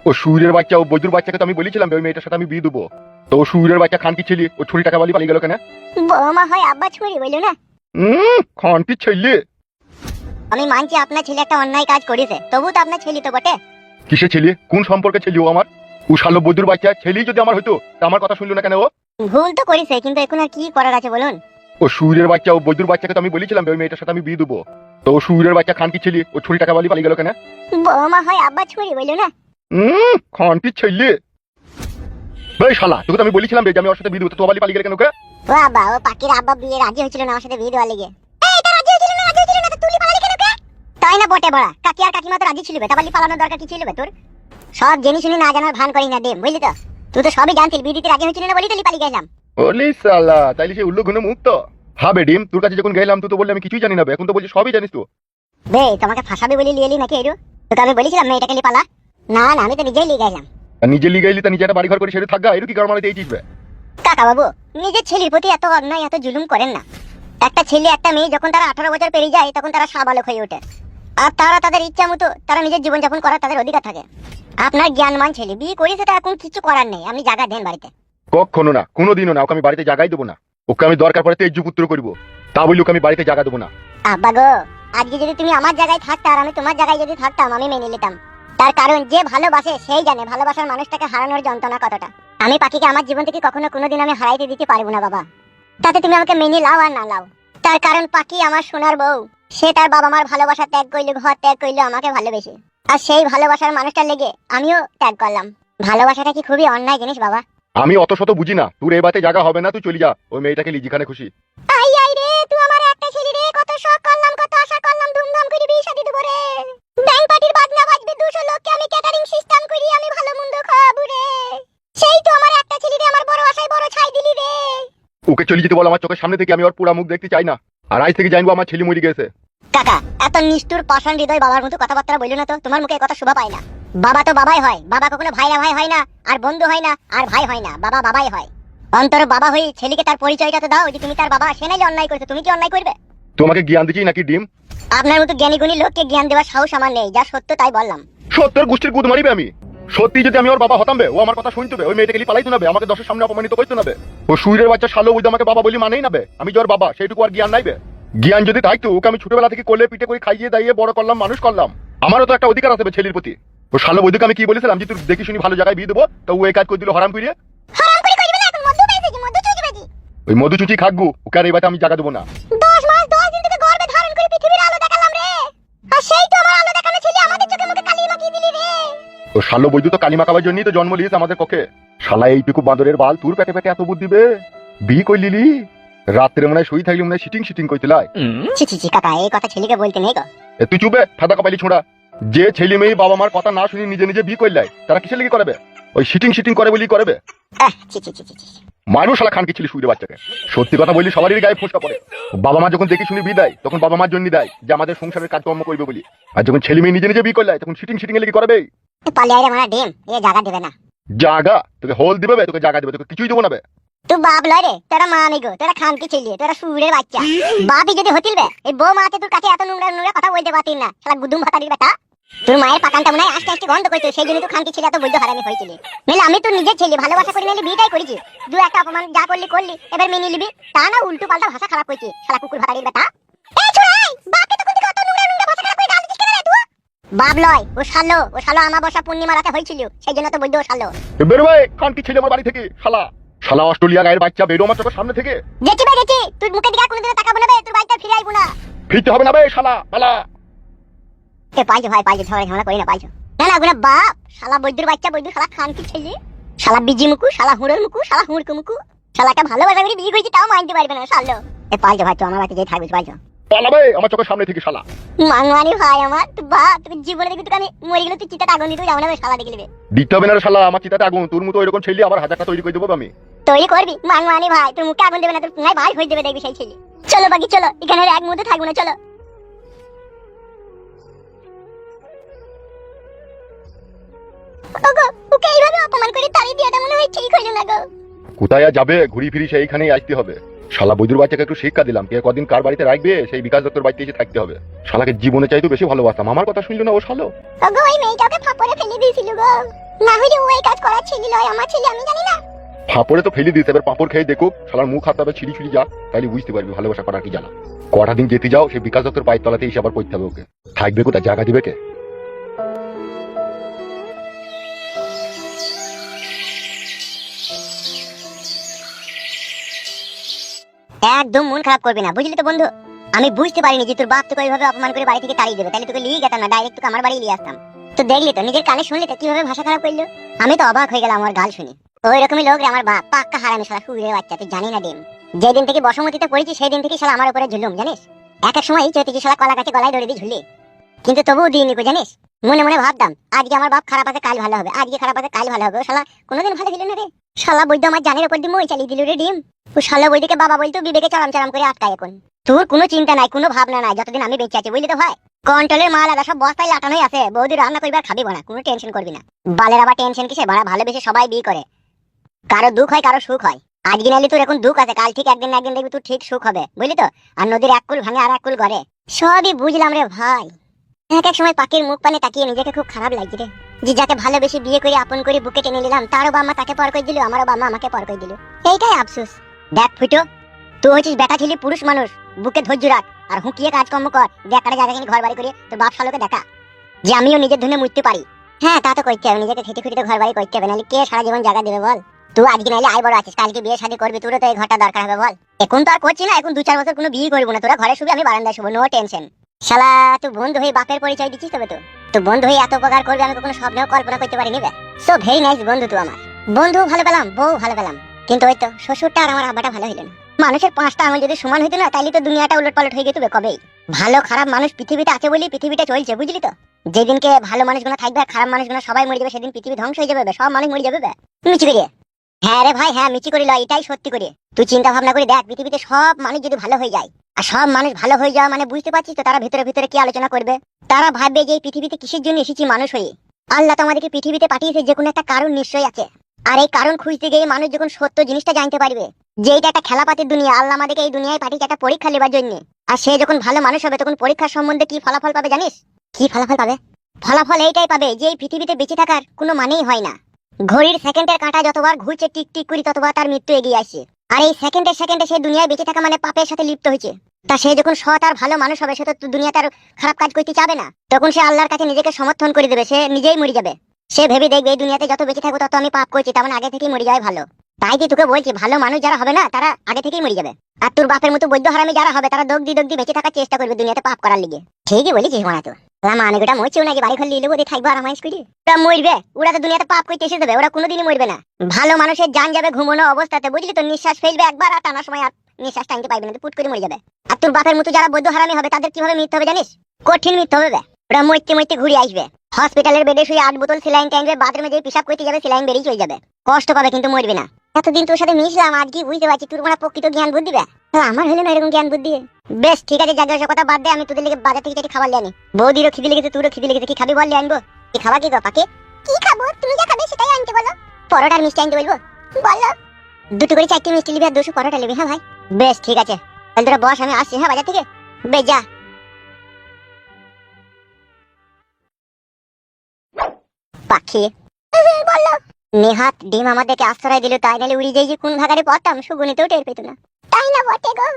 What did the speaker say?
ও সুরের বাচ্চা, ও বৈদুর বাচ্চাকে তো আমি বলেছিলাম ওই মেয়েটার সাথে আমি বিয়ে দেবো। তো ও সুরের বাচ্চা খানকি ছেলে, ও ছুরি টাকা বালি পালিয়ে গেল কেন? বৌমা হয় আব্বা ছুরি বললো না। খানকি ছেলে। আমি মানছি আপনার ছেলে একটা অন্যায় কাজ করেছে, তবু তো আপনার ছেলে তো বটে। কিসে ছেলে? কোন সম্পর্কে ছেলে ও আমার? ও শালো বৈদুর বাচ্চা ছেলেই যদি আমার হইতো তা আমার কথা শুনলো না কেন ও? ভুল তো করেছে, কিন্তু এখন আর কি করার আছে বলুন। ও সুরের বাচ্চা, ও বৈদুর বাচ্চাকে তো আমি বলেছিলাম ওই মেয়েটার সাথে আমি বিয়ে দেবো। তো ও সুরের বাচ্চা খানকি ছেলে, ও ছুরি টাকা বালি পালিয়ে গেল কেন? বৌমা হয় আব্বা ছুরি বললো না। খানকি ছেলে। এই শালা, তোকে তো আমি বলেছিলাম যে আমি ওর সাথে বিয়ে দেবো, তো বালি পালিয়ে গেল কেন? ও আব্বা, ও পাখির আব্বা বিয়ে রাজি হয়েছিল না আমার সাথে বিয়ে দেওয়ার লেগে। এইটা রাজি হয়েছিল না, রাজি হয়েছিল না, তো তুলি পালালি কেন? তাই না বটে বড়া, কাকি আর কাকিমা তো রাজি ছিল, তা বালি পালানোর দরকার কি ছিল তোর? সব জেনে শুনে না জানার ভান করি না ডেম, বুঝলি তো? তুই তো সবই জানতিল, বিয়ে দিতে রাজি হয়েছিল না বলি তো পালিয়ে গেলাম। ওলি শালা, তাইলে সে উল্লু ঘুনে মুক্ত। হ্যাঁ বেডিম, তোর কাছে যখন গেলাম তুই তো বললি আমি কিছুই জানি না, এখন তো বলছি সবই জানিস তো। বে তোমাকে ফাঁসাবে বলে লিয়েলি নাকি এরু? তোকে আমি বলেছিলাম মেয়েটাকে নিয়ে পালা। না না, আমি তো নিজেই লিয়ে গেলাম। আর নিজে লিয়ে গেলি তা নিজে একটা বাড়ি ঘর করে সেটা থাকা, এর কি কারণ মানে এই চিসবে? কাকা বাবু, নিজের ছেলের প্রতি এত অন্যায় এত জুলুম করেন না। একটা ছেলে একটা মেয়ে যখন তারা 18 বছর পেরিয়ে যায় তখন তারা সাবালক হয়ে ওঠে, আর তারা তাদের ইচ্ছা মতো তারা নিজের জীবনযাপন করার তাদের অধিকার থাকে। আপনার জ্ঞানমান ছেলে বিয়ে করেছে, তো এখন কিছু করার নেই, আপনি জায়গা দেন বাড়িতে। কখনো না, কোনোদিনও না, ওকে আমি বাড়িতে জায়গাই দেবো না। ওকে আমি দরকার পড়ে তেজ্য পুত্র করবো, তা বলি ওকে আমি বাড়িতে জায়গা দেবো না। আব্বা গো, আজকে যদি তুমি আমার জায়গায় থাকতে আর আমি তোমার জায়গায় যদি থাকতাম আমি মেনে নিতাম। তার কারণ যে ভালোবাসে সেই জানে ভালোবাসার মানুষটাকে হারানোর যন্ত্রণা কতটা। আমি পাখিকে আমার জীবন থেকে কখনো কোনোদিন আমি হারাইতে দিতে পারবো না বাবা। তাতে তুমি আমাকে মেনে লাও আর না লাও, তার কারণ পাখি আমার সোনার বউ। সে তার বাবা মার ভালোবাসা ত্যাগ করলো, ঘর ত্যাগ করলো আমাকে ভালোবেসে, আর সেই ভালোবাসার মানুষটার লেগে আমিও ত্যাগ করলাম। ভালোবাসাটা কি খুবই অন্যায় জিনিস বাবা? আমি অত শত বুঝি না, তোর এই বাতে জায়গা হবে না, তুই চলে যা, ওই মেয়েটাকে লি যেখানে খুশি। আই আই রে, তুই আমার একটা ছেলে রে, কত শখ করলাম, কত আশা করলাম, ধুমধাম করে বিয়ে শাদী দেব রে। ব্যাংক পার্টির বাজনা বাজবে, 200 লোককে আমি ক্যাটারিং সিস্টেম করি, আমি ভালো মন্দ খাওয়াবো রে। সেই তো আমার একটা ছেলে রে, আমার বড় আশায় বড় ছাই দিলি রে। ওকে চলে যেতে বল আমার চোখের সামনে থেকে, আমি ওর পুরা মুখ দেখতে চাই না। আর আজ থেকে জানবো আমার ছেলে মরে গেছে। কাকা, এত নিষ্ঠুর পাষাণ হৃদয় বাবার মতো কথাবার্তা বললো না তো, তোমার মুখে কথা শোভা পায় না। বাবা তো বাবাই হয়, বাবা কখনো ভাইরা ভাই হয় না, আর বন্ধু হয় না, আর ভাই হয় না, বাবা বাবাই হয়। অন্তর বাবা হই ছেলেকে তার পরিচয়টা তো দাও যে তুমি তার বাবা। সে নাইলে অন্যায় করেছে, তুমি কি অন্যায় করবে? তোমাকে জ্ঞান দিচ্ছি নাকি ডিম? আপনার মতো জ্ঞানী গুণী লোককে জ্ঞান দেওয়ার সাহস আমার নেই, যা সত্য তাই বললাম। সত্যের গোষ্ঠীর গুদ মারিবে আমি। সত্যি যদি আমি ওর বাবা হতাম বে, ও আমার কথা শুনতে হবে, ওই মেয়েটাকে পালাইতে নেবে, আমাকে দশের সামনে অপমানিত করতে নেবে। ও সুরের বাচ্চা শালো ওই আমাকে বাবা বলি মানেই নেবে, আমি যে ওর বাবা সেইটুকু আর জ্ঞান নাইবে। জ্ঞান যদি থাকতো ওকে আমি ছোটবেলা থেকে কোলে পিঠে করে খাইয়ে দাইয়ে বড় করলাম, মানুষ করলাম, আমারও তো একটা অধিকার আছে ছেলের প্রতি। ও শালো বৈদিকে আমি কি বলেছিলাম যে তুই দেখি শুনি ভালো জায়গায় বিয়ে দেবো, তো ও এই কাজ করে দিল হারাম করিয়ে। হারাম করে কইবে না, এখন মধু পেয়েছে, মধু চুজি বাজি। ওই মধু চুচি খাগু, ওকে আর এই বাতে আমি জায়গা দেবো না। 10 মাস 10 দিন থেকে গর্ভে ধারণ করে পৃথিবীর আলো দেখালাম রে, আর সেই তো আমার আলো দেখানো ছেলে আমাদের চোখে মুখে কালি মাখিয়ে দিলি রে। ও শালো বৈদ্যু তো কালিমা খাবার জন্যই তো জন্ম লিয়েছে আমাদের পক্ষে। শালা এইটুকু বাঁদরের বাল তোর পেটে পেটে এত বুদ্ধি বে? বিয়ে কই লিলি? রাত্রে মনে হয় শুই থাকলি মনে হয় সিটিং সিটিং কইতেলাই। ছি ছি ছি কাকা, এই কথা ছেলেকে বলতে নেই গো। তুই চুপে ফাদা কপালি ছোঁড়া। যে ছেলে মেয়ে বাবা মার কথা না শুনি নিজে নিজে বিয়ে করলাই তারা কিসের লেগে করবে? ওই সিটিং সিটিং করে বলি করবে। ছি ছি ছি ছি। মারবো শালা খানকি ছেলে শুইরে বাচ্চাকে। সত্যি কথা বলি সবারই গায়ে ফোসকা পড়ে। বাবা মা যখন দেখি শুনি বিয়ে দেয় তখন বাবা মার জন্য দেয় যে আমাদের সংসারের কাজকর্ম করবে বলি, আর যখন ছেলে মেয়ে নিজে নিজে বিয়ে করলাই তখন সিটিং সিটিং এর লেগে করবে। পালিয়ে আইরে মারা ডিম, এ জায়গা দেবে না। জাগা তোকে হোল দিবে বে, তোকে জায়গা দেবে, তোকে কিছুই দেবো না বে। তুই বাপ লয় রে, তোরা মা আমি গো, তোরা খানকি ছেলে, তোরা সুরের বাচ্চা। বাপই যদি হতিল বে, এই বউ মাতে তোর কাছে এত নোংরা নোংরা কথা বলতে পারতিস না, শালা গুদুম ভাতারির বেটা। তোর মায়ের পাকানটা মনে হয় আস্তে আস্তে গন্ধ করছিস, সেই জন্য তুই খানকি ছেলে এত বৈধ হারামি হয়েছিলি। নইলে আমি তো নিজের ছেলে ভালোবাসা করে নিলে বিয়েটাই করেছি। দু একটা অপমান যা করলি করলি, এবার মেনে নিবি, তা না উল্টো পাল্টা ভাষা খারাপ করছিস, শালা কুকুর ভাতারির বেটা। এই ছোড়াই, বাপকে তো কোন অত নোংরা নোংরা ভাষা খারাপ করে গাল দিছিস কেন রে তুই? বাপ লয়, ও শালো, ও শালো আমাবস্যা পূর্ণিমা রাতে হয়েছিল, সেই জন্য তো বৈধ শালো। বেরো ভাই খানকি ছেলে আমার বাড়ি থেকে, শালা শালা অস্ট্রেলিয়া গায়ের বাচ্চা, বেরো আমার চোখের সামনে থেকে। গেছি বে গেছি, তুই মুখের দিকে কোনোদিন তাকাবো না বে, তোর বাড়িতে ফিরে আইবো না। ফিরতে হবে না বে শালা পালা। এ পাইছো ভাই, পাইছো, ঝগড়া করি না, পাইছো না না গুনা বাপ। শালা বৈদ্যুর বাচ্চা, বৈদ্যুর শালা খানকি ছেলে, শালা বিজি মুকু, শালা হুড়োর মুকু, শালা হুড়কু মুকু, শালাটা ভালোবাসা করে বিয়ে করেছি তাও মানতে পারবে না শালো। এ পাইছো ভাই, তুই আমার বাড়িতে যেই থাকবিস, পাইছো পালাবে আমার চোখের সামনে থেকে শালা। মানমানি ভাই আমার, তুই বাপ, তুই জীবনে দেখবি তোকে আমি মরে গেলে তুই চিতাটা আগুন দিতে যাবো না শালা দেখে নেবে। দিতে হবে না রে শালা, আমার চিতাতে আগুন, তোর মতো এরকম ছেলে আবার হাজারটা তৈরি করে দেবো আমি। তৈরি করবি মানমানি ভাই, তোর মুখে আগুন দেবে না, তোর পুঙ্গায় ভাই হয়ে যাবে দেখবি সেই ছেলে। চলো বাকি চলো, এখানে এক মুহূর্তে থাকবো না, চলো। ওগো, ওকে এইভাবে অপমান করে তাড়িয়ে দেওয়াটা মনে হয় ঠিক হইল না গো। কোথায় আর যাবে, ঘুরি ফিরি সেইখানেই আসতে হবে। শালা বৈদুর বাচ্চাকে একটু শিক্ষা দিলাম, কে কদিন কার বাড়িতে রাখবে সেই বিকাশ দত্তর বাড়িতে এসে থাকতে হবে। শালাকে জীবনে চাইতো বেশি ভালোবাসতাম, আমার কথা শুনলো না ও শালো। ওগো, ওই মেয়েটাকে ফাপড়ে ফেলে দিয়েছিল গো। না হলে ও এই কাজ করার ছেলে লয়, আমার ছেলে, আমি জানি না। ফাপড়ে তো ফেলে দিতে, এবার পাপড় খেয়ে দেখুক, শালার মুখ হাত পাবে ছিঁড়ি ছিঁড়ি যা, তাইলে বুঝতে পারবি ভালোবাসা করার কি জানা। কটা দিন যেতে যাও, সেই বিকাশ দত্তর পায়ের তলাতে এসে আবার পড়তে হবে ওকে। থাকবে কোথায়, জায়গা দিবে কে? একদম মন খারাপ করবি না, বুঝলি তো বন্ধু। আমি বুঝতে পারিনি যে তোর বাপ তোকে এইভাবে অপমান করে বাড়ি থেকে তাড়িয়ে দেবে, তাহলে তোকে নিয়ে যেতাম না, ডাইরেক্ট তোকে আমার বাড়ি নিয়ে আসতাম। তো দেখলি তো, নিজের কানে শুনলি তো কিভাবে ভাষা খারাপ করলো। আমি তো অবাক হয়ে গেলাম আমার গাল শুনি। ওই রকমই লোক রে আমার বাপ, পাক্কা হারামি শালা, শুয়ে বাচ্চা, তুই জানি না ডিম। যেদিন থেকে বসমতিতে পড়েছি সেই দিন থেকে শালা আমার উপরে ঝুলুম, জানিস। এক এক সময় চৈতিছি শালা কলা গাছে গলায় দড়ি দিয়ে ঝুলি, কিন্তু তবুও দিইনি কো, জানিস। মনে মনে ভাবতাম আজকে আমার বাপ খারাপ আছে কাল ভালো হবে, আজকে খারাপ আছে কাল ভালো হবে। ও শালা কোনোদিন ভালো ছিল না রে। শালা বৈদ্য আমার জানের উপর দিয়ে মই চালিয়ে দিল রে ডিম। ও শালা বৈদিকে বাবা বলতো, বিবেকে চরম চরম করে আটকায় এখন। তোর কোনো চিন্তা নাই, কোনো ভাবনা নাই, যতদিন আমি বেঁচে আছি, বুঝলি তো ভাই। কন্ট্রোলের মাল আদা সব বস্তায় লাটানোই আছে, বৌদি রান্না করবার খাবি না, কোনো টেনশন করবি না। বালের আবার টেনশন কিসে, বাড়া ভালোবেসে সবাই বিয়ে করে, কারো দুঃখ হয় কারো সুখ হয়। আজকে নাইলে তোর এখন দুঃখ আছে, কাল ঠিক একদিন না একদিন দেখবি তোর ঠিক সুখ হবে, বুঝলি তো। আর নদীর এক কুল ভাঙে আর এক কুল গড়ে, সবই বুঝলাম রে ভাই। এক এক সময় পাখির মুখ পানে তাকিয়ে নিজেকে খুব খারাপ লাগছে রে, যে যাকে ভালোবেসে বিয়ে করে আপন করে বুকে টেনে নিলাম, তারও বাম্মা তাকে পর করে দিল, আমারও বাম্মা আমাকে পর করে দিল। এইটাই আফসোস। দেখ ফুটো, তুই হচ্ছিস বেটা ছিলি পুরুষ মানুষ, বুকে ধৈর্য রাখ আর হুঁকিয়ে কাজকর্ম কর, দেখ একটা জায়গা কিনে ঘর বাড়ি করে তোর বাপ শালোকে দেখা যে আমিও নিজের ধুনে মুততে পারি। হ্যাঁ তা তো করতে হবে, নিজেকে খেটে খুঁটিতে ঘর বাড়ি করতে হবে, নাহলে কে সারা জীবন জায়গা দেবে বল। তুই আজকে নাইলে আয় বড় আছিস, কালকে বিয়ে শাদী করবি, তোরও তো এই ঘরটা দরকার হবে বল। এখন তো আর করছি না, এখন 2-4 বছর কোনো বিয়ে করবো না, তোরা ঘরে শুবি আমি বারান্দায় শুবো, নো টেনশন। শালা তুই বন্ধু হয়ে বাপের পরিচয় দিচ্ছিস, তবে তো বন্ধু হয়ে এত উপকার করবে আমি কখনো স্বপ্নেও কল্পনা করতে পারিনি বে। সো ভেরি নাইস বন্ধু তুই আমার। বন্ধু ভালো পেলাম, বউ ভালো পেলাম, কিন্তু ওই তো শ্বশুরটা আর আমার আব্বাটা ভালো হইল না। মানুষের 5টা আঙুল যদি সমান হইতো না, তাইলে তো দুনিয়াটা উলট পালট হয়ে যেত কবেই। ভালো খারাপ মানুষ পৃথিবীতে আছে বলি পৃথিবীটা চলছে, বুঝলি তো। যেদিনকে ভালো মানুষগুলো থাকবে আর খারাপ মানুষগুলো সবাই মরে যাবে, সেদিন পৃথিবী ধ্বংস হয়ে যাবে, সব মানুষ মরে যাবে বে। মিচি করে, হ্যাঁ রে ভাই, হ্যাঁ মিচি করে লয়, এটাই সত্যি করে। তুই চিন্তা ভাবনা করে দেখ, পৃথিবীতে সব মানুষ যদি ভালো হয়ে যায়, আর সব মানুষ ভালো হয়ে যাওয়া মানে বুঝতে পারছিস তো, তারা ভিতরে ভিতরে কি আলোচনা করবে। তারা ভাববে যে এই পৃথিবীতে কিসের জন্য এসেছি মানুষ হয়ে। আল্লাহ তো আমাদেরকে পৃথিবীতে পাঠিয়েছে যে কোনো একটা কারণ নিশ্চয়ই আছে, আর এই কারণ খুঁজতে গিয়ে মানুষ যখন সত্য জিনিসটা জানতে পারবে যে এটা একটা খেলাপাতির দুনিয়া, আল্লাহ আমাদেরকে এই দুনিয়ায় পাঠিয়েছে একটা পরীক্ষা নেবার জন্য। আর সে যখন ভালো মানুষ হবে তখন পরীক্ষার সম্বন্ধে কি ফলাফল পাবে জানিস? কি ফলাফল পাবে? ফলাফল এইটাই পাবে যে এই পৃথিবীতে বেঁচে থাকার কোনো মানেই হয় না। ঘড়ির সেকেন্ডের কাঁটা যতবার ঘুরছে টিক টিক করে, ততবার তার মৃত্যু এগিয়ে আসে। আর এই সেকেন্ডে সেকেন্ডে সে দুনিয়ায় বেঁচে থাকা মানে পাপের সাথে লিপ্ত হয়েছে। তা সে যখন সৎ আর ভালো মানুষ হবে, সে তো দুনিয়াতে আর খারাপ কাজ করতে চাবে না, তখন সে আল্লাহর কাছে নিজেকে সমর্থন করে দেবে, সে নিজেই মরে যাবে। সে ভেবে দেখবে এই দুনিয়াতে যত বেঁচে থাকবো তত আমি পাপ করছি, তার মানে আগে থেকেই মরে যাওয়াই ভালো। তাই কি তোকে বলছি, ভালো মানুষ যারা হবে না তারা আগে থেকেই মরে যাবে। আর তোর বাপের মতো বৈদ্য হারামি যারা হবে, তারা দগদি দগদি বেঁচে থাকার চেষ্টা করবে দুনিয়াতে পাপ করার লিগে। ঠিকই বলেছিস মানা তো। মানে গোটা মরছেও নাকি, বাড়ি ঘর লিলে বোধ থাকবো আর আমায় করি। ওরা মরবে, ওরা তো দুনিয়াতে পাপ করতে এসে দেবে, ওরা কোনোদিনই মরবে না। ভালো মানুষের জান যাবে ঘুমানো অবস্থাতে, বুঝলি তো, নিঃশ্বাস ফেলবে একবার আর টানার সময় আর নিঃশ্বাস টানতে পারবে না, পুট করে মরে যাবে। আর তোর বাপের মতো যারা বৈদ্য হারামি হবে তাদের কিভাবে মৃত্যু হবে জানিস? কঠিন মৃত্যু হবে। ওরা মরতে মরতে ঘুরে আসবে, হসপিটালের বেডে শুয়ে 8 বোতল সেলাইন টাইনবে, বাথরুমে যেয়ে পিসাব করতে যাবে, সেলাইন বেরিয়ে চলে যাবে, কষ্ট পাবে কিন্তু মরবে না। এতদিন তোর সাথে মিশলাম, আজকে বুঝতে পারছি তোর মানে প্রকৃত জ্ঞান বুদ্ধি বে। আমার হলে না এরকম জ্ঞান বুদ্ধি। বেশ ঠিক আছে, জায়গা কথা বাদ দে, আমি তোদের লেগে বাজার থেকে খাবার লিয়ে বৌদিরও খিদে লেগেছে, তোরও খিদে লেগেছে, কি খাবি বল, আনবো। কি খাবা কি গো পাকে? কি খাবো তুমি যা খাবে সেটাই আনতে বলো। পরোটা আর মিষ্টি আনতে বলবো? বলো। দুটো করে 4টে মিষ্টি নিবি আর 200 পরোটা নিবি। হ্যাঁ ভাই বেশ ঠিক আছে, তাহলে তোরা বস, আমি আসছি হ্যাঁ বাজার থেকে। বেশ যা। পাখি বললো নেহাত ডিম আমাদেরকে আশ্রয় দিল, তাই নাহলে উড়ি যাই যে কোন ভাগারে পড়তাম সুগুনিতেও টের পেত না। তাই না বটে গো।